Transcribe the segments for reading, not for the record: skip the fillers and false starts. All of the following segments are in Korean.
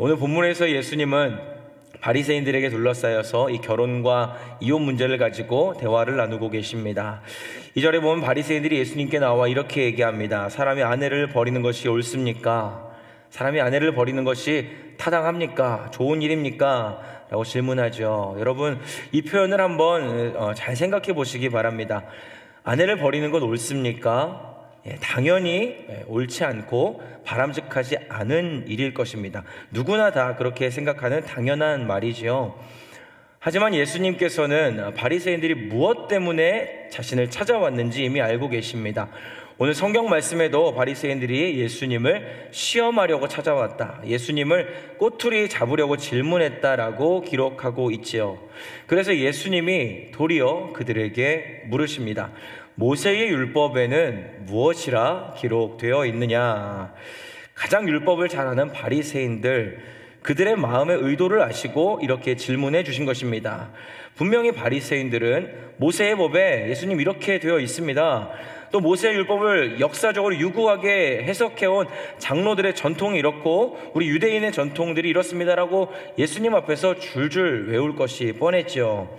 오늘 본문에서 예수님은 바리새인들에게 둘러싸여서 이 결혼과 이혼 문제를 가지고 대화를 나누고 계십니다. 이 절에 보면 바리새인들이 예수님께 나와 이렇게 얘기합니다. 사람이 아내를 버리는 것이 옳습니까? 사람이 아내를 버리는 것이 타당합니까? 좋은 일입니까? 라고 질문하죠. 여러분, 이 표현을 한번 잘 생각해 보시기 바랍니다. 아내를 버리는 건 옳습니까? 당연히 옳지 않고 바람직하지 않은 일일 것입니다. 누구나 다 그렇게 생각하는 당연한 말이지요. 하지만 예수님께서는 바리새인들이 무엇 때문에 자신을 찾아왔는지 이미 알고 계십니다. 오늘 성경 말씀에도 바리새인들이 예수님을 시험하려고 찾아왔다, 예수님을 꼬투리 잡으려고 질문했다라고 기록하고 있지요. 그래서 예수님이 도리어 그들에게 물으십니다. 모세의 율법에는 무엇이라 기록되어 있느냐? 가장 율법을 잘 아는 바리새인들, 그들의 마음의 의도를 아시고 이렇게 질문해 주신 것입니다. 분명히 바리새인들은 모세의 법에 예수님 이렇게 되어 있습니다, 또 모세의 율법을 역사적으로 유구하게 해석해온 장로들의 전통이 이렇고 우리 유대인의 전통들이 이렇습니다라고 예수님 앞에서 줄줄 외울 것이 뻔했죠.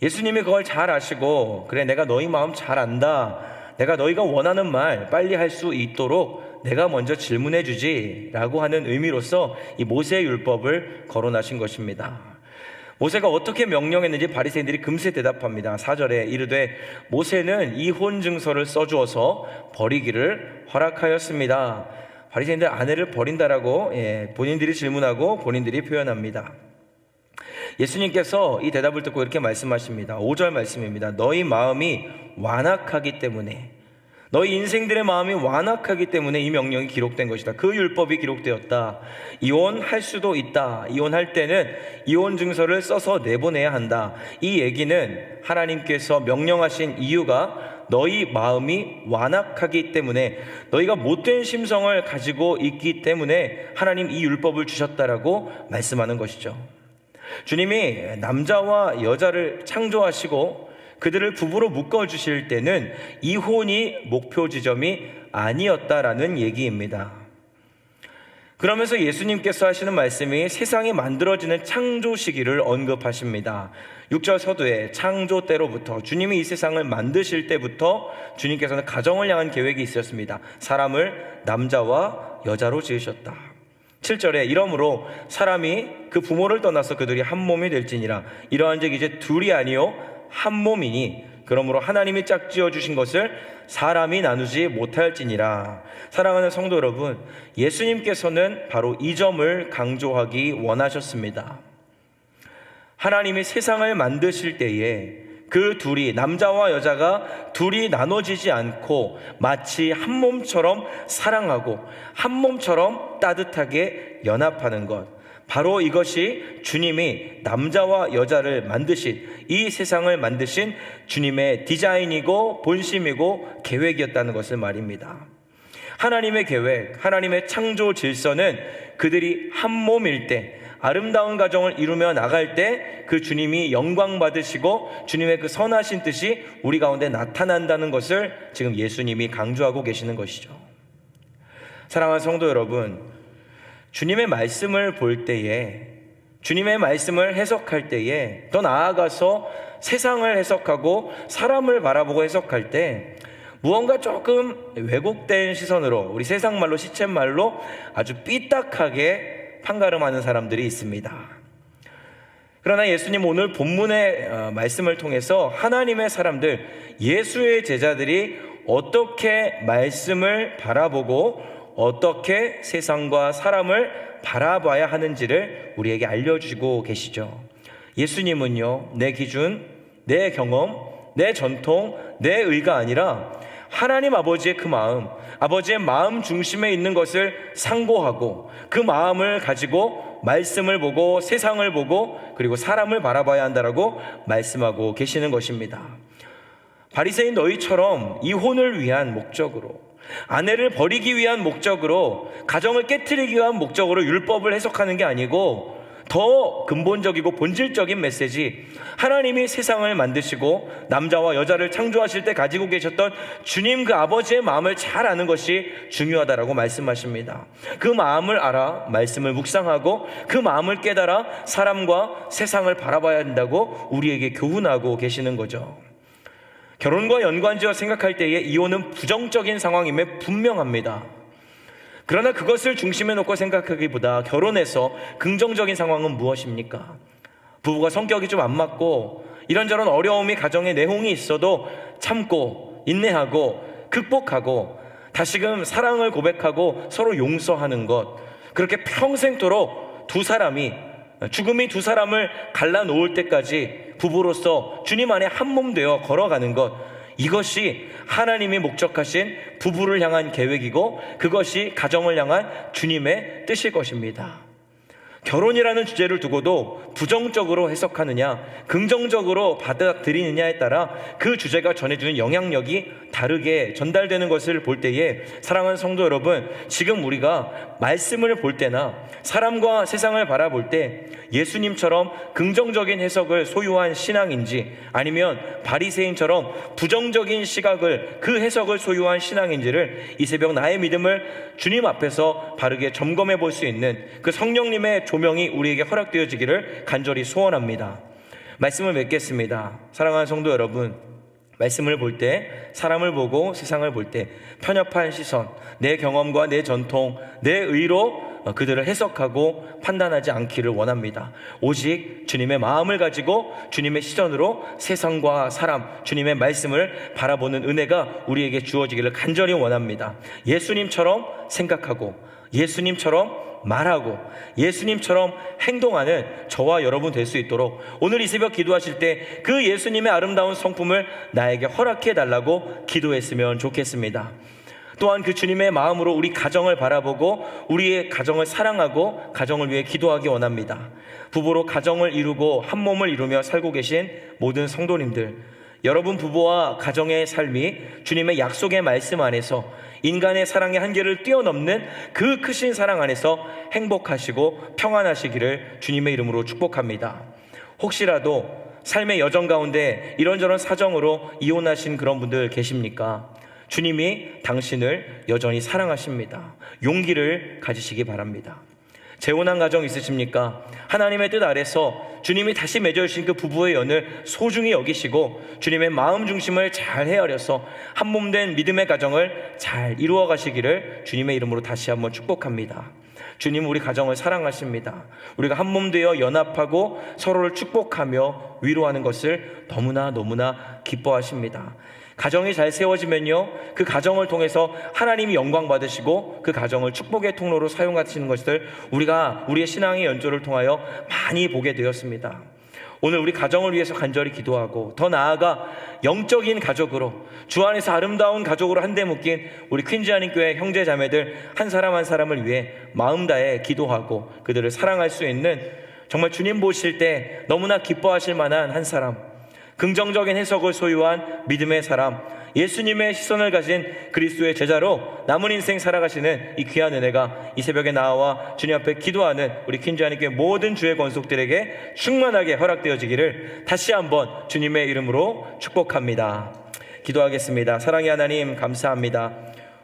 예수님이 그걸 잘 아시고, 그래, 내가 너희 마음 잘 안다, 내가 너희가 원하는 말 빨리 할 수 있도록 내가 먼저 질문해 주지 라고 하는 의미로서 이 모세의 율법을 거론하신 것입니다. 모세가 어떻게 명령했는지 바리새인들이 금세 대답합니다. 4절에 이르되 모세는 이혼 증서를 써주어서 버리기를 허락하였습니다. 바리새인들 아내를 버린다라고 본인들이 질문하고 본인들이 표현합니다. 예수님께서 이 대답을 듣고 이렇게 말씀하십니다. 5절 말씀입니다. 너희 마음이 완악하기 때문에, 너희 인생들의 마음이 완악하기 때문에 이 명령이 기록된 것이다. 그 율법이 기록되었다. 이혼할 수도 있다. 이혼할 때는 이혼 증서를 써서 내보내야 한다. 이 얘기는 하나님께서 명령하신 이유가 너희 마음이 완악하기 때문에, 너희가 못된 심성을 가지고 있기 때문에 하나님 이 율법을 주셨다라고 말씀하는 것이죠. 주님이 남자와 여자를 창조하시고 그들을 부부로 묶어주실 때는 이혼이 목표 지점이 아니었다라는 얘기입니다. 그러면서 예수님께서 하시는 말씀이 세상이 만들어지는 창조 시기를 언급하십니다. 6절 서두에 창조 때로부터, 주님이 이 세상을 만드실 때부터 주님께서는 가정을 향한 계획이 있었습니다. 사람을 남자와 여자로 지으셨다. 7절에 이러므로 사람이 그 부모를 떠나서 그들이 한 몸이 될지니라. 이러한즉 이제 둘이 아니요 한 몸이니, 그러므로 하나님이 짝지어 주신 것을 사람이 나누지 못할지니라. 사랑하는 성도 여러분, 예수님께서는 바로 이 점을 강조하기 원하셨습니다. 하나님이 세상을 만드실 때에 그 둘이, 남자와 여자가 둘이 나눠지지 않고 마치 한 몸처럼 사랑하고 한 몸처럼 따뜻하게 연합하는 것, 바로 이것이 주님이 남자와 여자를 만드신, 이 세상을 만드신 주님의 디자인이고 본심이고 계획이었다는 것을 말입니다. 하나님의 계획, 하나님의 창조 질서는 그들이 한 몸일 때, 아름다운 가정을 이루며 나갈 때 그 주님이 영광 받으시고 주님의 그 선하신 뜻이 우리 가운데 나타난다는 것을 지금 예수님이 강조하고 계시는 것이죠. 사랑하는 성도 여러분, 주님의 말씀을 볼 때에, 주님의 말씀을 해석할 때에, 더 나아가서 세상을 해석하고 사람을 바라보고 해석할 때 무언가 조금 왜곡된 시선으로, 우리 세상 말로 시쳇말로 아주 삐딱하게 판가름하는 사람들이 있습니다. 그러나 예수님 오늘 본문의 말씀을 통해서 하나님의 사람들, 예수의 제자들이 어떻게 말씀을 바라보고 어떻게 세상과 사람을 바라봐야 하는지를 우리에게 알려주고 계시죠. 예수님은요, 내 기준, 내 경험, 내 전통, 내 의가 아니라 하나님 아버지의 그 마음, 아버지의 마음 중심에 있는 것을 상고하고 그 마음을 가지고 말씀을 보고 세상을 보고 그리고 사람을 바라봐야 한다라고 말씀하고 계시는 것입니다. 바리새인 너희처럼 이혼을 위한 목적으로, 아내를 버리기 위한 목적으로, 가정을 깨트리기 위한 목적으로 율법을 해석하는 게 아니고 더 근본적이고 본질적인 메시지, 하나님이 세상을 만드시고 남자와 여자를 창조하실 때 가지고 계셨던 주님 그 아버지의 마음을 잘 아는 것이 중요하다라고 말씀하십니다. 그 마음을 알아 말씀을 묵상하고 그 마음을 깨달아 사람과 세상을 바라봐야 한다고 우리에게 교훈하고 계시는 거죠. 결혼과 연관지어 생각할 때에 이혼은 부정적인 상황임에 분명합니다. 그러나 그것을 중심에 놓고 생각하기보다 결혼에서 긍정적인 상황은 무엇입니까? 부부가 성격이 좀 안 맞고 이런저런 어려움이 가정의 내홍이 있어도 참고 인내하고 극복하고 다시금 사랑을 고백하고 서로 용서하는 것, 그렇게 평생토록 두 사람이 죽음이 두 사람을 갈라놓을 때까지 부부로서 주님 안에 한 몸 되어 걸어가는 것, 이것이 하나님이 목적하신 부부를 향한 계획이고 그것이 가정을 향한 주님의 뜻일 것입니다. 결혼이라는 주제를 두고도 부정적으로 해석하느냐 긍정적으로 받아들이느냐에 따라 그 주제가 전해주는 영향력이 다르게 전달되는 것을 볼 때에, 사랑하는 성도 여러분, 지금 우리가 말씀을 볼 때나 사람과 세상을 바라볼 때 예수님처럼 긍정적인 해석을 소유한 신앙인지 아니면 바리새인처럼 부정적인 시각을 그 해석을 소유한 신앙인지를 이 새벽 나의 믿음을 주님 앞에서 바르게 점검해 볼 수 있는 그 성령님의 조명이 우리에게 허락되어지기를 간절히 소원합니다. 말씀을 맺겠습니다. 사랑하는 성도 여러분, 말씀을 볼 때, 사람을 보고 세상을 볼 때 편협한 시선, 내 경험과 내 전통, 내 의로 그들을 해석하고 판단하지 않기를 원합니다. 오직 주님의 마음을 가지고 주님의 시선으로 세상과 사람, 주님의 말씀을 바라보는 은혜가 우리에게 주어지기를 간절히 원합니다. 예수님처럼 생각하고 예수님처럼 말하고 예수님처럼 행동하는 저와 여러분 될 수 있도록 오늘 이 새벽 기도하실 때 그 예수님의 아름다운 성품을 나에게 허락해 달라고 기도했으면 좋겠습니다. 또한 그 주님의 마음으로 우리 가정을 바라보고 우리의 가정을 사랑하고 가정을 위해 기도하기 원합니다. 부부로 가정을 이루고 한 몸을 이루며 살고 계신 모든 성도님들, 여러분 부부와 가정의 삶이 주님의 약속의 말씀 안에서 인간의 사랑의 한계를 뛰어넘는 그 크신 사랑 안에서 행복하시고 평안하시기를 주님의 이름으로 축복합니다. 혹시라도 삶의 여정 가운데 이런저런 사정으로 이혼하신 그런 분들 계십니까? 주님이 당신을 여전히 사랑하십니다. 용기를 가지시기 바랍니다. 재혼한 가정 있으십니까? 하나님의 뜻 아래서 주님이 다시 맺어주신 그 부부의 연을 소중히 여기시고 주님의 마음 중심을 잘 헤아려서 한 몸 된 믿음의 가정을 잘 이루어 가시기를 주님의 이름으로 다시 한번 축복합니다. 주님은 우리 가정을 사랑하십니다. 우리가 한 몸 되어 연합하고 서로를 축복하며 위로하는 것을 너무나 기뻐하십니다. 가정이 잘 세워지면요, 그 가정을 통해서 하나님이 영광 받으시고 그 가정을 축복의 통로로 사용하시는 것을 우리가 우리의 신앙의 연조를 통하여 많이 보게 되었습니다. 오늘 우리 가정을 위해서 간절히 기도하고 더 나아가 영적인 가족으로 주 안에서 아름다운 가족으로 한데 묶인 우리 퀸즈 한인교회 형제 자매들 한 사람 한 사람을 위해 마음 다해 기도하고 그들을 사랑할 수 있는, 정말 주님 보실 때 너무나 기뻐하실 만한 한 사람, 긍정적인 해석을 소유한 믿음의 사람, 예수님의 시선을 가진 그리스도의 제자로 남은 인생 살아가시는 이 귀한 은혜가 이 새벽에 나와 주님 앞에 기도하는 우리 퀸즈 한인교회 모든 주의 권속들에게 충만하게 허락되어지기를 다시 한번 주님의 이름으로 축복합니다. 기도하겠습니다. 사랑의 하나님, 감사합니다.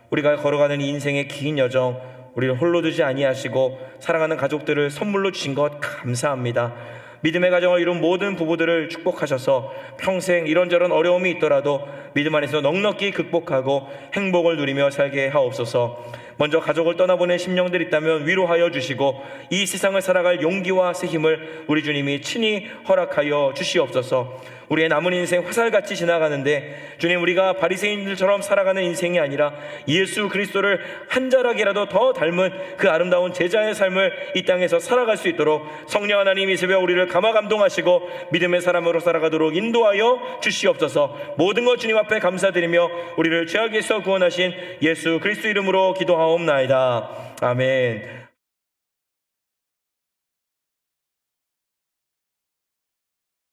우리가 걸어가는 이 인생의 긴 여정, 우리를 홀로 두지 아니하시고 사랑하는 가족들을 선물로 주신 것 감사합니다. 믿음의 가정을 이룬 모든 부부들을 축복하셔서 평생 이런저런 어려움이 있더라도 믿음 안에서 넉넉히 극복하고 행복을 누리며 살게 하옵소서. 먼저 가족을 떠나보낸 심령들이 있다면 위로하여 주시고 이 세상을 살아갈 용기와 새 힘을 우리 주님이 친히 허락하여 주시옵소서. 우리의 남은 인생 화살같이 지나가는데 주님, 우리가 바리새인들처럼 살아가는 인생이 아니라 예수 그리스도를 한 자락이라도 더 닮은 그 아름다운 제자의 삶을 이 땅에서 살아갈 수 있도록 성령 하나님 이 새벽 우리를 감화 감동하시고 믿음의 사람으로 살아가도록 인도하여 주시옵소서. 모든 것 주님 앞에 감사드리며 우리를 죄악에서 구원하신 예수 그리스도 이름으로 기도하옵나이다. 아멘.